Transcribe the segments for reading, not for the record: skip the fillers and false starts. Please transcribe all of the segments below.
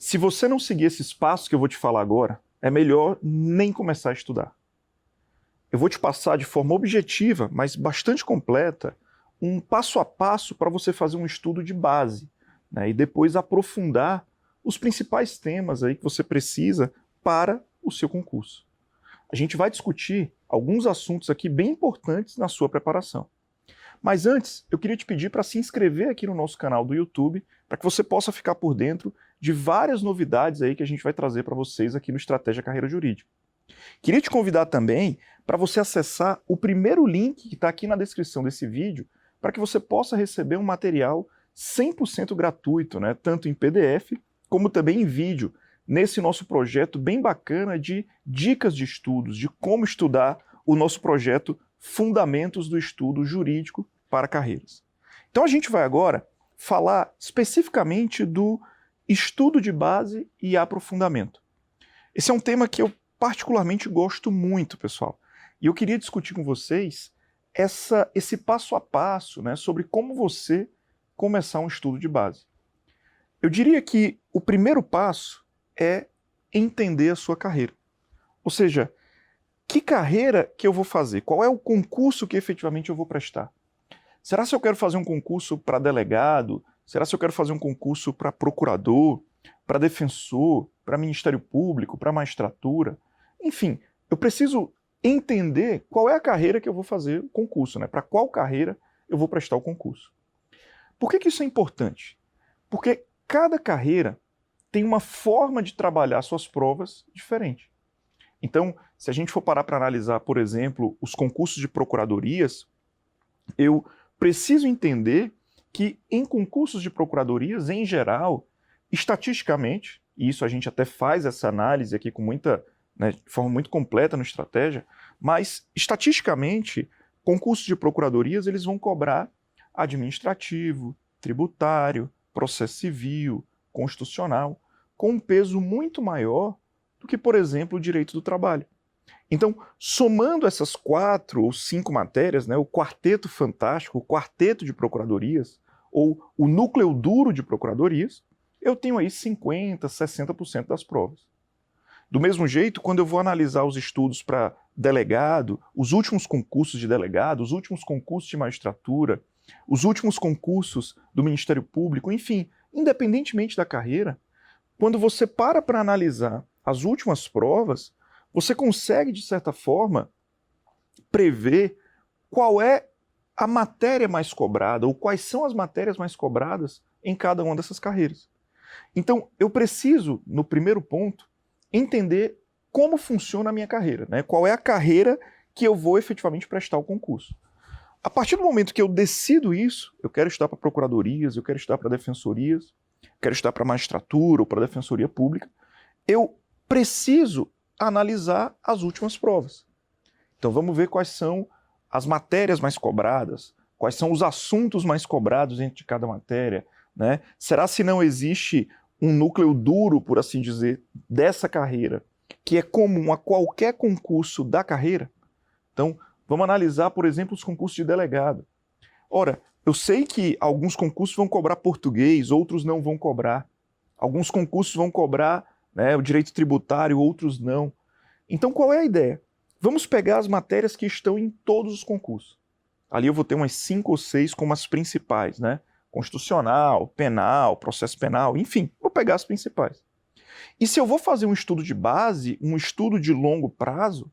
Se você não seguir esses passos que eu vou te falar agora, é melhor nem começar a estudar. Eu vou te passar de forma objetiva, mas bastante completa, um passo a passo para você fazer um estudo de base, né, e depois aprofundar os principais temas aí que você precisa para o seu concurso. A gente vai discutir alguns assuntos aqui bem importantes na sua preparação. Mas antes, eu queria te pedir para se inscrever aqui no nosso canal do YouTube, para que você possa ficar por dentro de várias novidades aí que a gente vai trazer para vocês aqui no Estratégia Carreira Jurídica. Queria te convidar também para você acessar o primeiro link que está aqui na descrição desse vídeo, para que você possa receber um material 100% gratuito, né, tanto em PDF como também em vídeo, nesse nosso projeto bem bacana de dicas de estudos, de como estudar o nosso projeto Fundamentos do Estudo Jurídico para Carreiras. Então a gente vai agora falar especificamente do estudo de base e aprofundamento. Esse é um tema que eu particularmente gosto muito, pessoal. E eu queria discutir com vocês esse passo a passo, né, sobre como você começar um estudo de base. Eu diria que o primeiro passo é entender a sua carreira. Ou seja, que carreira que eu vou fazer? Qual é o concurso que efetivamente eu vou prestar? Será se eu quero fazer um concurso para delegado? Será se eu quero fazer um concurso para procurador, para defensor, para Ministério Público, para magistratura? Enfim, eu preciso entender qual é a carreira que eu vou fazer o concurso, né? Para qual carreira eu vou prestar o concurso. Por que isso é importante? Porque cada carreira tem uma forma de trabalhar suas provas diferente. Então, se a gente for parar para analisar, por exemplo, os concursos de procuradorias, eu preciso entender que em concursos de procuradorias, em geral, estatisticamente, e isso a gente até faz essa análise aqui com muita, né, de forma muito completa no Estratégia, mas estatisticamente, concursos de procuradorias eles vão cobrar administrativo, tributário, processo civil, constitucional, com um peso muito maior do que, por exemplo, o direito do trabalho. Então, somando essas 4 ou 5 matérias, né, o quarteto fantástico, o quarteto de procuradorias, ou o núcleo duro de procuradorias, eu tenho aí 50%, 60% das provas. Do mesmo jeito, quando eu vou analisar os estudos para delegado, os últimos concursos de delegado, os últimos concursos de magistratura, os últimos concursos do Ministério Público, enfim, independentemente da carreira, quando você para analisar as últimas provas, você consegue, de certa forma, prever qual é a matéria mais cobrada, ou quais são as matérias mais cobradas em cada uma dessas carreiras. Então, eu preciso, no primeiro ponto, entender como funciona a minha carreira, né? Qual é a carreira que eu vou efetivamente prestar o concurso. A partir do momento que eu decido isso, eu quero estudar para procuradorias, eu quero estudar para defensorias, quero estudar para magistratura ou para defensoria pública, eu preciso analisar as últimas provas. Então vamos ver quais são as matérias mais cobradas, quais são os assuntos mais cobrados dentro de cada matéria, né? Será se não existe um núcleo duro, por assim dizer, dessa carreira, que é comum a qualquer concurso da carreira? Então, vamos analisar, por exemplo, os concursos de delegado. Ora, eu sei que alguns concursos vão cobrar português, outros não vão cobrar. Alguns concursos vão cobrar, né, o direito tributário, outros não. Então, qual é a ideia? Vamos pegar as matérias que estão em todos os concursos. Ali eu vou ter umas 5 ou 6 como as principais, né? Constitucional, penal, processo penal, enfim, vou pegar as principais. E se eu vou fazer um estudo de base, um estudo de longo prazo,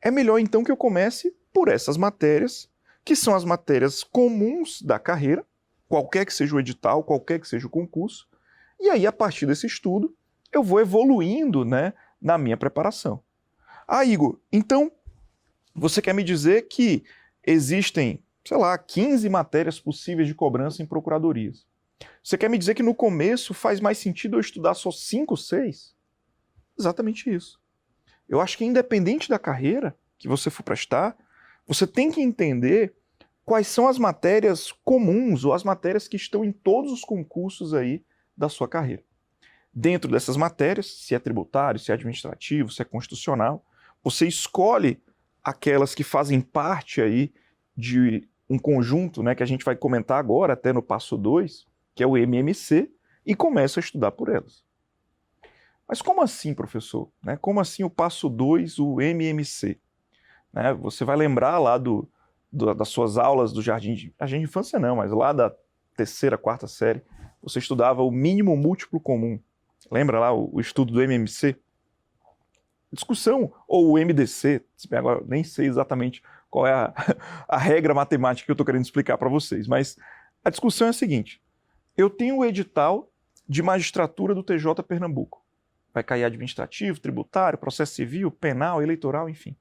é melhor então que eu comece por essas matérias, que são as matérias comuns da carreira, qualquer que seja o edital, qualquer que seja o concurso, e aí a partir desse estudo eu vou evoluindo, né, na minha preparação. Ah, Igor, então você quer me dizer que existem, sei lá, 15 matérias possíveis de cobrança em procuradorias. Você quer me dizer que no começo faz mais sentido eu estudar só 5, 6? Exatamente isso. Eu acho que independente da carreira que você for prestar, você tem que entender quais são as matérias comuns ou as matérias que estão em todos os concursos aí da sua carreira. Dentro dessas matérias, se é tributário, se é administrativo, se é constitucional, você escolhe aquelas que fazem parte aí de um conjunto, né, que a gente vai comentar agora, até no passo 2, que é o MMC, e começa a estudar por elas. Mas como assim, professor? Né? Como assim o passo 2, o MMC? Né? Você vai lembrar lá das suas aulas do jardim de infância não, mas lá da terceira, quarta série, você estudava o mínimo múltiplo comum. Lembra lá o estudo do MMC? Discussão, ou o MDC, agora nem sei exatamente qual é a regra matemática que eu estou querendo explicar para vocês, mas a discussão é a seguinte: eu tenho o edital de magistratura do TJ Pernambuco. Vai cair administrativo, tributário, processo civil, penal, eleitoral, enfim.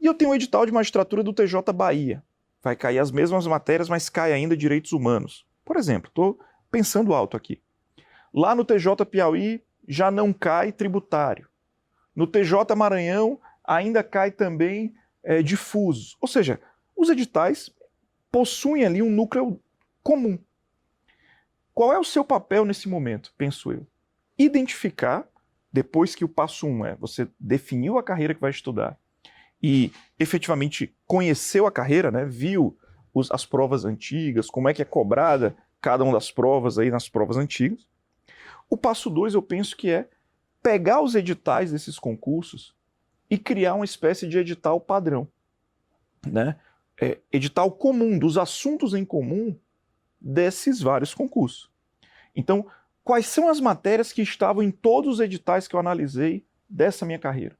E eu tenho o edital de magistratura do TJ Bahia. Vai cair as mesmas matérias, mas cai ainda direitos humanos. Por exemplo, estou pensando alto aqui. Lá no TJ Piauí já não cai tributário. No TJ Maranhão ainda cai também difusos. Ou seja, os editais possuem ali um núcleo comum. Qual é o seu papel nesse momento, penso eu? Identificar, depois que o passo 1 você definiu a carreira que vai estudar e efetivamente conheceu a carreira, né, viu as provas antigas, como é que é cobrada cada uma das provas aí nas provas antigas. O passo 2 eu penso que é pegar os editais desses concursos e criar uma espécie de edital padrão, né? Edital comum, dos assuntos em comum desses vários concursos. Então, quais são as matérias que estavam em todos os editais que eu analisei dessa minha carreira?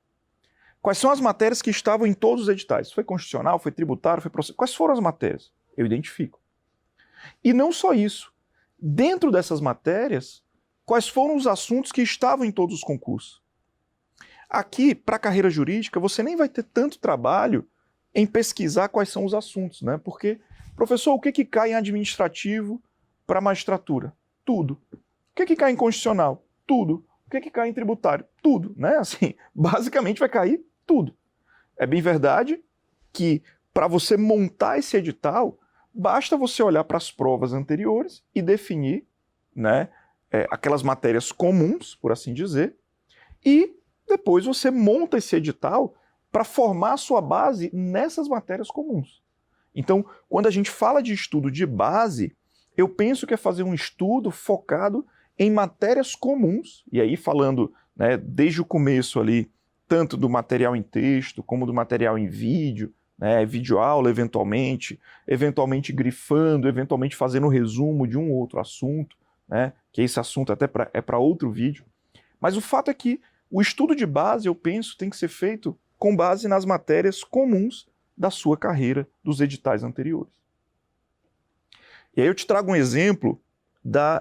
Quais são as matérias que estavam em todos os editais? Foi constitucional, foi tributário, foi processo? Quais foram as matérias? Eu identifico. E não só isso. Dentro dessas matérias, quais foram os assuntos que estavam em todos os concursos? Aqui, para a carreira jurídica, você nem vai ter tanto trabalho em pesquisar quais são os assuntos, né? Porque, professor, o que cai em administrativo para magistratura? Tudo. O que cai em constitucional? Tudo. O que cai em tributário? Tudo, né? Assim, basicamente vai cair tudo. É bem verdade que para você montar esse edital, basta você olhar para as provas anteriores e definir, né, aquelas matérias comuns, por assim dizer, e depois você monta esse edital para formar a sua base nessas matérias comuns. Então, quando a gente fala de estudo de base, eu penso que é fazer um estudo focado em matérias comuns, e aí falando, né, desde o começo ali, tanto do material em texto, como do material em vídeo, né, videoaula eventualmente grifando, eventualmente fazendo um resumo de um ou outro assunto, né, que esse assunto até é para outro vídeo. Mas o fato é que o estudo de base, eu penso, tem que ser feito com base nas matérias comuns da sua carreira, dos editais anteriores. E aí eu te trago um exemplo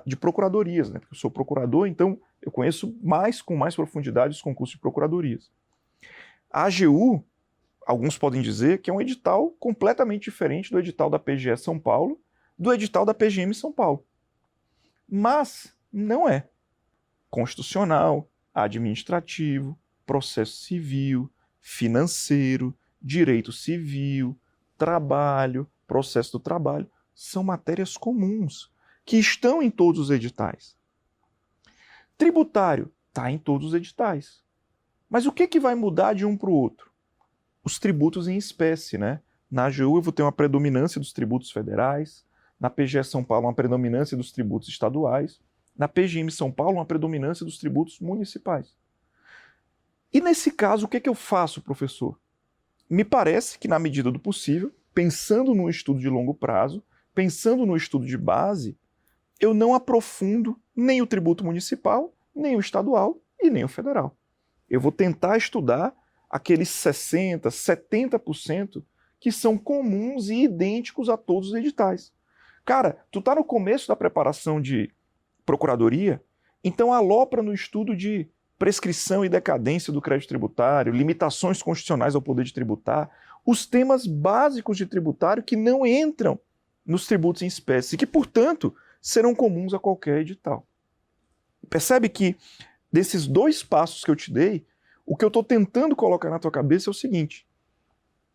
de procuradorias, né? Porque eu sou procurador, então eu conheço com mais profundidade os concursos de procuradorias. A AGU, alguns podem dizer que é um edital completamente diferente do edital da PGE São Paulo, do edital da PGM São Paulo. Mas não é. Constitucional, administrativo, processo civil, financeiro, direito civil, trabalho, processo do trabalho, são matérias comuns que estão em todos os editais. Tributário está em todos os editais. Mas o que vai mudar de um para o outro? Os tributos em espécie, né? Na AGU eu vou ter uma predominância dos tributos federais, na PGE São Paulo uma predominância dos tributos estaduais, na PGM São Paulo uma predominância dos tributos municipais. E nesse caso, o que eu faço, professor? Me parece que, na medida do possível, pensando no estudo de longo prazo, pensando no estudo de base, eu não aprofundo nem o tributo municipal, nem o estadual e nem o federal. Eu vou tentar estudar aqueles 60%, 70% que são comuns e idênticos a todos os editais. Cara, tu tá no começo da preparação de procuradoria, então alopra no estudo de prescrição e decadência do crédito tributário, limitações constitucionais ao poder de tributar, os temas básicos de tributário que não entram nos tributos em espécie e que, portanto, serão comuns a qualquer edital. Percebe que, desses dois passos que eu te dei, o que eu estou tentando colocar na tua cabeça é o seguinte: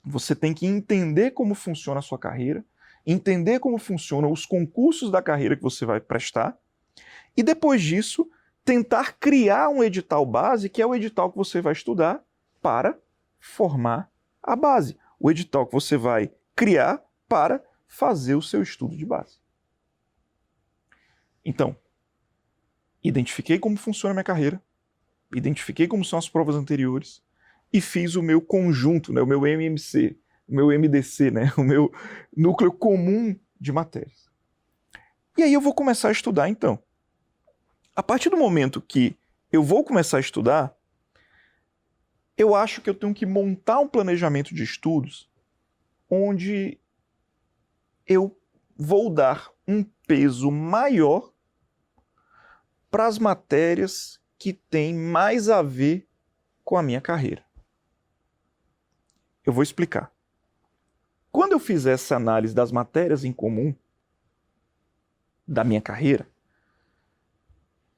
você tem que entender como funciona a sua carreira, entender como funcionam os concursos da carreira que você vai prestar, e depois disso, tentar criar um edital base, que é o edital que você vai estudar para formar a base. O edital que você vai criar para fazer o seu estudo de base. Então, identifiquei como funciona a minha carreira, identifiquei como são as provas anteriores e fiz o meu conjunto, né, o meu MMC, o meu MDC, né, o meu núcleo comum de matérias. E aí eu vou começar a estudar então. A partir do momento que eu vou começar a estudar, eu acho que eu tenho que montar um planejamento de estudos onde eu vou dar um peso maior para as matérias que têm mais a ver com a minha carreira. Eu vou explicar. Quando eu fizer essa análise das matérias em comum da minha carreira,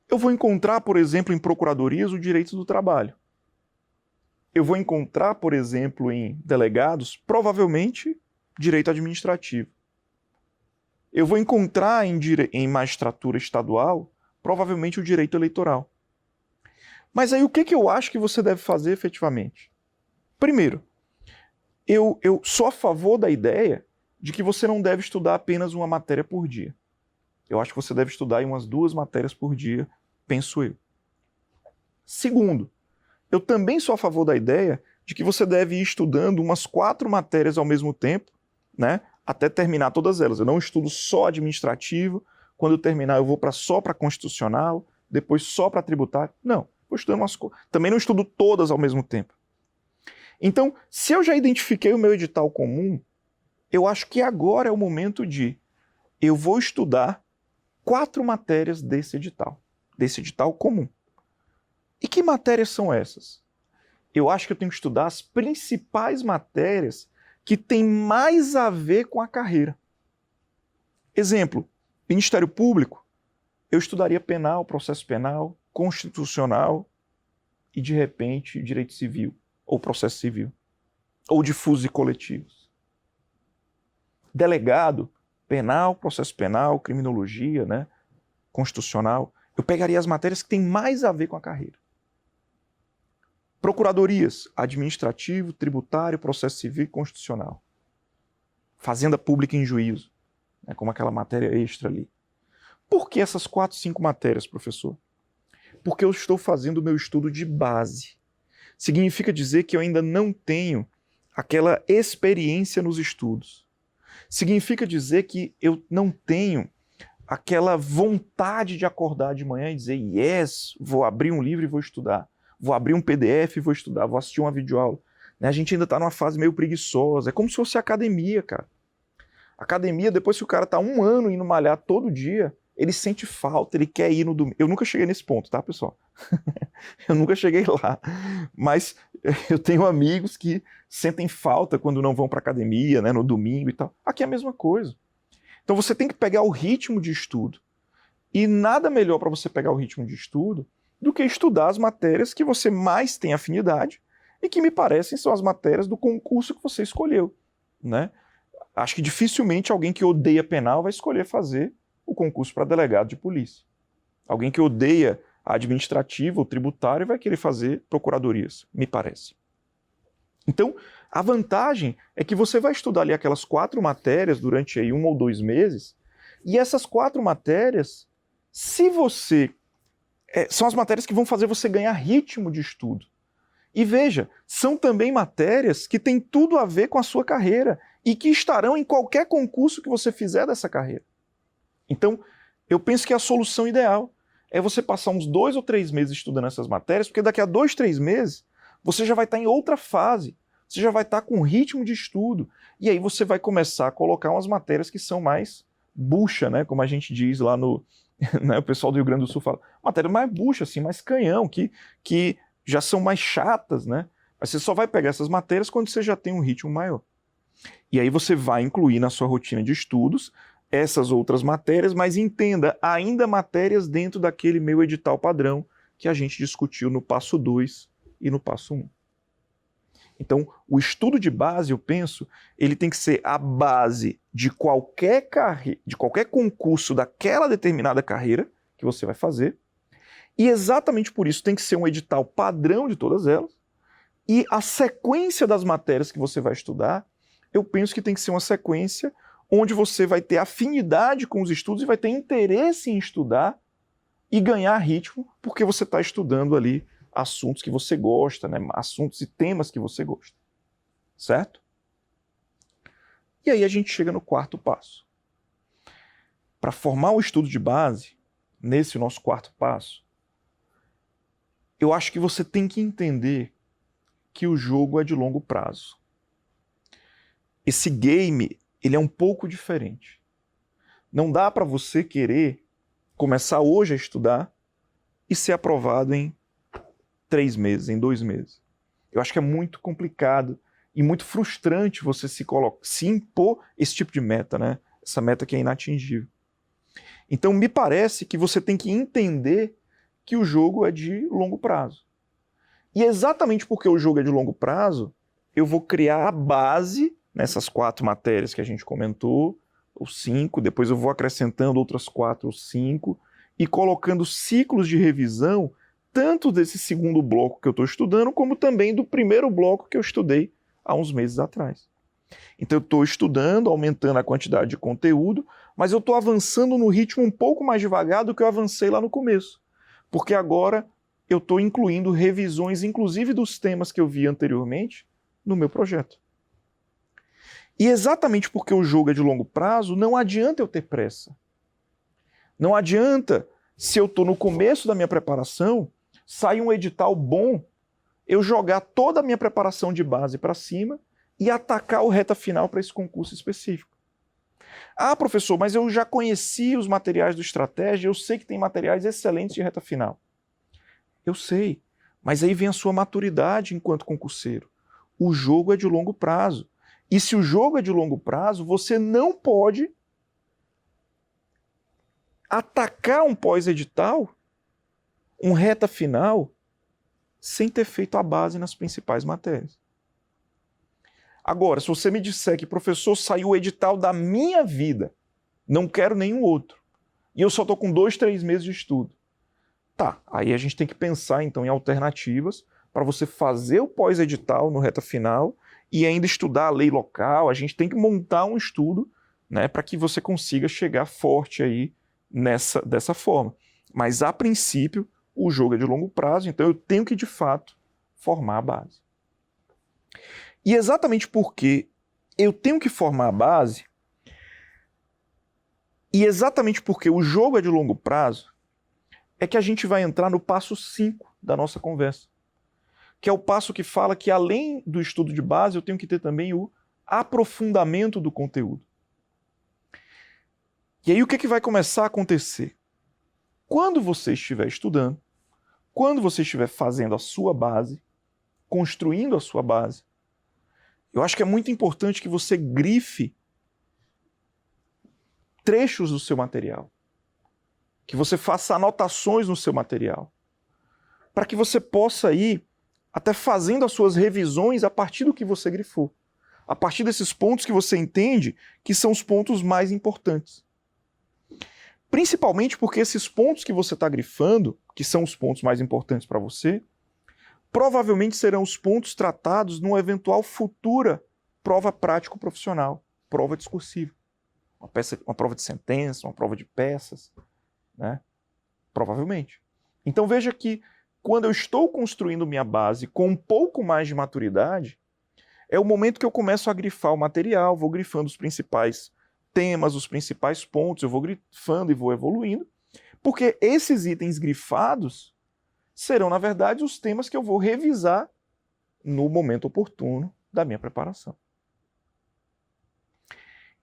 eu vou encontrar, por exemplo, em procuradorias o direito do trabalho. Eu vou encontrar, por exemplo, em delegados, provavelmente, direito administrativo. Eu vou encontrar em magistratura estadual, provavelmente, o direito eleitoral. Mas aí o que eu acho que você deve fazer efetivamente? Primeiro, eu sou a favor da ideia de que você não deve estudar apenas uma matéria por dia. Eu acho que você deve estudar em umas 2 matérias por dia, penso eu. Segundo, eu também sou a favor da ideia de que você deve ir estudando umas 4 matérias ao mesmo tempo, né, até terminar todas elas. Eu não estudo só administrativo, quando eu terminar eu vou só para constitucional, depois só para tributário. Não, vou estudando umas coisas. Também não estudo todas ao mesmo tempo. Então, se eu já identifiquei o meu edital comum, eu acho que agora é o momento de eu vou estudar 4 matérias desse edital comum. E que matérias são essas? Eu acho que eu tenho que estudar as principais matérias que têm mais a ver com a carreira. Exemplo, Ministério Público, eu estudaria penal, processo penal, constitucional e, de repente, direito civil, ou processo civil, ou difusos e coletivos. Delegado, penal, processo penal, criminologia, né, constitucional, eu pegaria as matérias que têm mais a ver com a carreira. Procuradorias, administrativo, tributário, processo civil e constitucional. Fazenda pública em juízo, né, como aquela matéria extra ali. Por que essas 4, 5 matérias, professor? Porque eu estou fazendo o meu estudo de base. Significa dizer que eu ainda não tenho aquela experiência nos estudos. Significa dizer que eu não tenho aquela vontade de acordar de manhã e dizer, yes, vou abrir um livro e vou estudar. Vou abrir um PDF e vou estudar, vou assistir uma videoaula. A gente ainda está numa fase meio preguiçosa. É como se fosse academia, cara. Academia, depois que o cara está 1 ano indo malhar todo dia, ele sente falta, ele quer ir no domingo. Eu nunca cheguei nesse ponto, tá, pessoal? Eu nunca cheguei lá. Mas eu tenho amigos que sentem falta quando não vão para academia, né, no domingo e tal. Aqui é a mesma coisa. Então você tem que pegar o ritmo de estudo. E nada melhor para você pegar o ritmo de estudo do que estudar as matérias que você mais tem afinidade e que me parecem são as matérias do concurso que você escolheu, né? Acho que dificilmente alguém que odeia penal vai escolher fazer o concurso para delegado de polícia. Alguém que odeia administrativo ou tributário vai querer fazer procuradorias, me parece. Então, a vantagem é que você vai estudar ali aquelas 4 matérias durante aí 1 ou 2 meses, e essas 4 matérias, se você... são as matérias que vão fazer você ganhar ritmo de estudo. E veja, são também matérias que têm tudo a ver com a sua carreira e que estarão em qualquer concurso que você fizer dessa carreira. Então, eu penso que a solução ideal é você passar uns 2 ou 3 meses estudando essas matérias, porque daqui a 2, 3 meses você já vai estar em outra fase, você já vai estar com ritmo de estudo, e aí você vai começar a colocar umas matérias que são mais bucha, né, como a gente diz lá no... né, o pessoal do Rio Grande do Sul fala, matéria mais bucha, assim, mais canhão, que já são mais chatas, né? Mas você só vai pegar essas matérias quando você já tem um ritmo maior. E aí você vai incluir na sua rotina de estudos essas outras matérias, mas entenda, ainda matérias dentro daquele meu edital padrão que a gente discutiu no passo 2 e no passo 1. Então, o estudo de base, eu penso, ele tem que ser a base de qualquer concurso daquela determinada carreira que você vai fazer, e exatamente por isso tem que ser um edital padrão de todas elas, e a sequência das matérias que você vai estudar, eu penso que tem que ser uma sequência onde você vai ter afinidade com os estudos e vai ter interesse em estudar e ganhar ritmo, porque você está estudando ali assuntos que você gosta, né? Assuntos e temas que você gosta. Certo? E aí a gente chega no quarto passo. Para formar o estudo de base, nesse nosso quarto passo, eu acho que você tem que entender que o jogo é de longo prazo. Esse game, ele é um pouco diferente. Não dá para você querer começar hoje a estudar e ser aprovado em 3 meses, em 2 meses. Eu acho que é muito complicado e muito frustrante você se impor esse tipo de meta, né? Essa meta que é inatingível. Então, me parece que você tem que entender que o jogo é de longo prazo. E exatamente porque o jogo é de longo prazo, eu vou criar a base nessas 4 matérias que a gente comentou, ou 5, depois eu vou acrescentando outras 4 ou 5, e colocando ciclos de revisão, tanto desse segundo bloco que eu estou estudando, como também do primeiro bloco que eu estudei há uns meses atrás. Então eu estou estudando, aumentando a quantidade de conteúdo, mas eu estou avançando no ritmo um pouco mais devagar do que eu avancei lá no começo. Porque agora eu estou incluindo revisões, inclusive dos temas que eu vi anteriormente, no meu projeto. E exatamente porque o jogo é de longo prazo, não adianta eu ter pressa. Não adianta, se eu estou no começo da minha preparação, sai um edital bom, eu jogar toda a minha preparação de base para cima e atacar o reta final para esse concurso específico. Ah, professor, mas eu já conheci os materiais do Estratégia, eu sei que tem materiais excelentes de reta final. Eu sei, mas aí vem a sua maturidade enquanto concurseiro. O jogo é de longo prazo. E se o jogo é de longo prazo, você não pode atacar um pós-edital, um reta final, sem ter feito a base nas principais matérias. Agora, se você me disser que, professor, saiu o edital da minha vida, não quero nenhum outro, e eu só estou com 2, 3 meses de estudo, tá, aí a gente tem que pensar então em alternativas para você fazer o pós-edital no reta final e ainda estudar a lei local. A gente tem que montar um estudo, né, para que você consiga chegar forte aí dessa forma. Mas, a princípio, o jogo é de longo prazo, então eu tenho que, de fato, formar a base. E exatamente porque eu tenho que formar a base, e exatamente porque o jogo é de longo prazo, é que a gente vai entrar no passo 5 da nossa conversa, que é o passo que fala que, além do estudo de base, eu tenho que ter também o aprofundamento do conteúdo. E aí o que vai começar a acontecer? Quando você estiver estudando, quando você estiver fazendo a sua base, construindo a sua base, eu acho que é muito importante que você grife trechos do seu material, que você faça anotações no seu material, para que você possa ir até fazendo as suas revisões a partir do que você grifou, a partir desses pontos que você entende que são os pontos mais importantes. Principalmente porque esses pontos que você está grifando, que são os pontos mais importantes para você, provavelmente serão os pontos tratados numa eventual futura prova prático-profissional, prova discursiva. Uma prova de sentença, uma prova de peças, né? Provavelmente. Então veja que quando eu estou construindo minha base com um pouco mais de maturidade, é o momento que eu começo a grifar o material, vou grifando os principais temas, os principais pontos, eu vou grifando e vou evoluindo, porque esses itens grifados serão, na verdade, os temas que eu vou revisar no momento oportuno da minha preparação.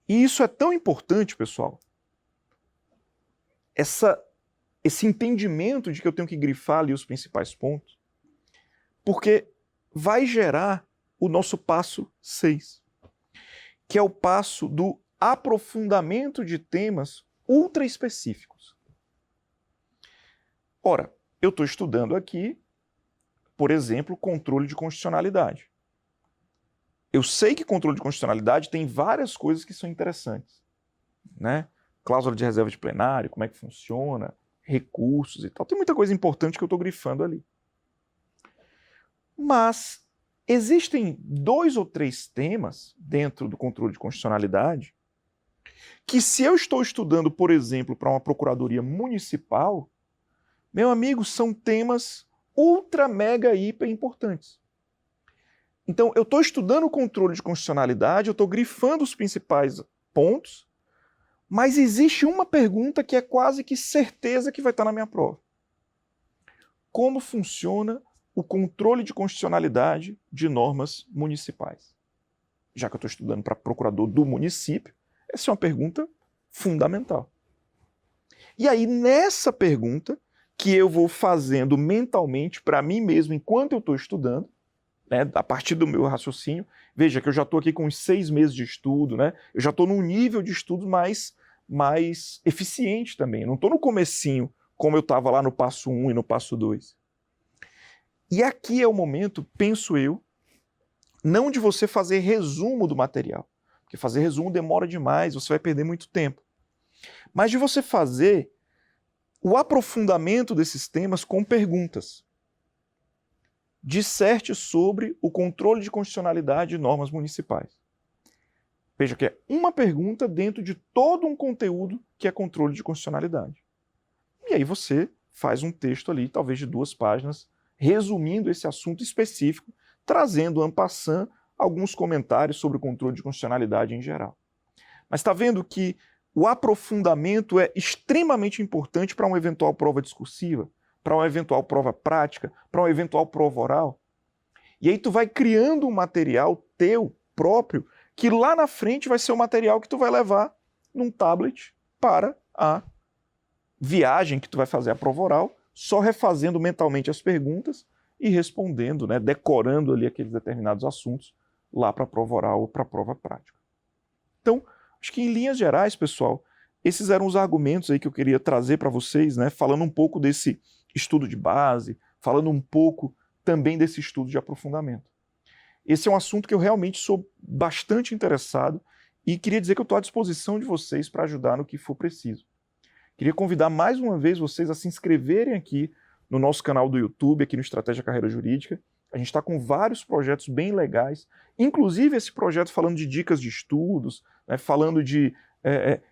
E isso é tão importante, pessoal, esse entendimento de que eu tenho que grifar ali os principais pontos, porque vai gerar o nosso passo 6, que é o passo do aprofundamento de temas ultra específicos. Ora, eu estou estudando aqui, por exemplo, controle de constitucionalidade. Eu sei que controle de constitucionalidade tem várias coisas que são interessantes, né? Cláusula de reserva de plenário, como é que funciona, recursos e tal. Tem muita coisa importante que eu estou grifando ali. Mas existem 2 ou 3 temas dentro do controle de constitucionalidade que, se eu estou estudando, por exemplo, para uma procuradoria municipal, meu amigo, são temas ultra, mega, hiper importantes. Então, eu estou estudando o controle de constitucionalidade, eu estou grifando os principais pontos, mas existe uma pergunta que é quase que certeza que vai estar na minha prova. Como funciona o controle de constitucionalidade de normas municipais? Já que eu estou estudando para procurador do município, essa é uma pergunta fundamental. E aí, nessa pergunta, que eu vou fazendo mentalmente para mim mesmo enquanto eu estou estudando, né, a partir do meu raciocínio, veja que eu já estou aqui com uns 6 meses de estudo, né, eu já estou num nível de estudo mais eficiente também, não estou no comecinho, como eu estava lá no passo 1 e no passo 2. E aqui é o momento, penso eu, não de você fazer resumo do material, porque fazer resumo demora demais, você vai perder muito tempo, mas de você fazer o aprofundamento desses temas com perguntas. Disserte sobre o controle de constitucionalidade de normas municipais. Veja que é uma pergunta dentro de todo um conteúdo que é controle de constitucionalidade. E aí você faz um texto ali, talvez de 2 páginas, resumindo esse assunto específico, trazendo en passant alguns comentários sobre o controle de constitucionalidade em geral. Mas está vendo que o aprofundamento é extremamente importante para uma eventual prova discursiva, para uma eventual prova prática, para uma eventual prova oral. E aí tu vai criando um material teu próprio, que lá na frente vai ser o material que tu vai levar num tablet para a viagem que tu vai fazer a prova oral, só refazendo mentalmente as perguntas e respondendo, né, decorando ali aqueles determinados assuntos lá para a prova oral ou para a prova prática. Então, acho que em linhas gerais, pessoal, esses eram os argumentos aí que eu queria trazer para vocês, né, falando um pouco desse estudo de base, falando um pouco também desse estudo de aprofundamento. Esse é um assunto que eu realmente sou bastante interessado e queria dizer que eu estou à disposição de vocês para ajudar no que for preciso. Queria convidar mais uma vez vocês a se inscreverem aqui no nosso canal do YouTube, aqui no Estratégia Carreira Jurídica. A gente está com vários projetos bem legais, inclusive esse projeto falando de dicas de estudos, né, falando de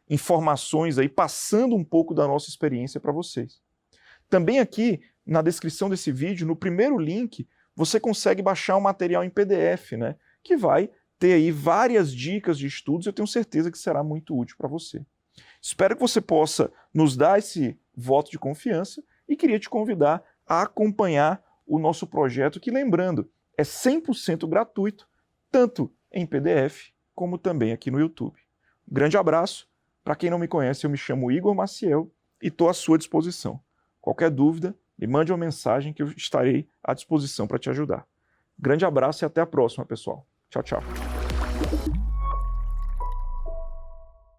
informações aí, passando um pouco da nossa experiência para vocês. Também aqui, na descrição desse vídeo, no primeiro link, você consegue baixar um material em PDF, né, que vai ter aí várias dicas de estudos, eu tenho certeza que será muito útil para você. Espero que você possa nos dar esse voto de confiança e queria te convidar a acompanhar o nosso projeto, que, lembrando, é 100% gratuito, tanto em PDF como também aqui no YouTube. Um grande abraço. Para quem não me conhece, eu me chamo Igor Maciel e estou à sua disposição. Qualquer dúvida, me mande uma mensagem que eu estarei à disposição para te ajudar. Grande abraço e até a próxima, pessoal. Tchau, tchau.